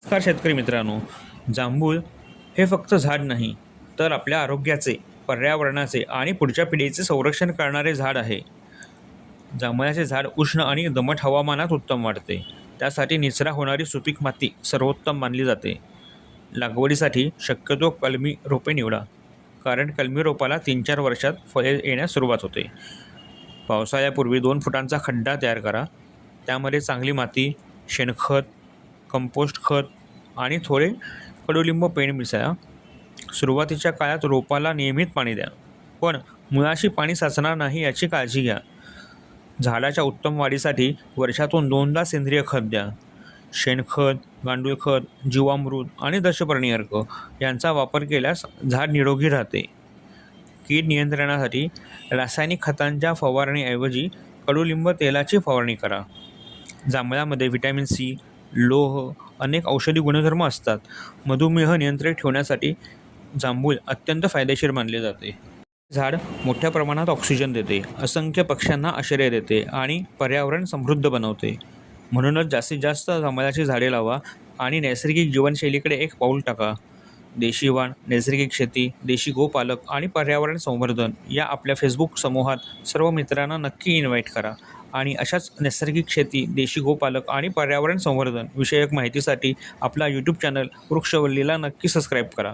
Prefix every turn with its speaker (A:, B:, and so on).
A: नमस्कार शेतकरी मित्रांनो. जांभूळ हे फक्त झाड नाही, तर आपल्या आरोग्याचे, पर्यावरणाचे आणि पुढच्या पिढीचे संरक्षण करणारे झाड आहे. जांभळाचे झाड उष्ण आणि दमट हवामानात उत्तम वाढते. त्यासाठी निचरा होणारी सुपीक माती सर्वोत्तम मानली जाते. लागवडीसाठी शक्यतो कलमी रोपे निवडा, कारण कलमी रोपाला 3-4 वर्षात फळे येण्यास सुरुवात होते. पावसाळ्यापूर्वी 2 फुटांचा खड्डा तयार करा. त्यामध्ये चांगली माती, शेणखत, कंपोस्ट खत आणि थोडे कडुलिंब पेंड मिसळा. सुरुवातीच्या काळात रोपाला नियमित पाणी द्या, पण मुळाशी पाणी साचणार नाही याची काळजी घ्या. झाडाच्या उत्तम वाढीसाठी वर्षातून 2दा सेंद्रिय खत द्या. शेणखत, गांडूळ खत, जीवामृत आणि दशपर्णी अर्क यांचा वापर केल्यास झाड निरोगी राहते. कीड नियंत्रणासाठी रासायनिक खतांच्या फवारणीऐवजी कडुलिंब तेलाची फवारणी करा. जांभळामध्ये व्हिटॅमिन सी, लोह, अनेक औषधी गुणधर्म असतात. मधुमेह नियंत्रित ठेवण्यासाठी जांभूळ अत्यंत फायदेशीर मानले जाते. झाड मोठ्या प्रमाणात ऑक्सिजन देते, असंख्य पक्ष्यांना आश्रय देते आणि पर्यावरण समृद्ध बनवते. म्हणूनच जास्तीत जास्त जांभळाची झाडे लावा आणि नैसर्गिक जीवनशैलीकडे एक पाऊल टाका. देशी वाण, नैसर्गिक शेती, देशी गोपालक आणि पर्यावरण संवर्धन या आपल्या फेसबुक समूहात सर्व मित्रांना नक्की इन्व्हाइट करा आणि अशाच नैसर्गिक शेती, देशी गोपालक आणि पर्यावरण संवर्धन विषयक माहितीसाठी आपला यूट्यूब चॅनल वृक्षवल्लीला नक्की सबस्क्राईब करा.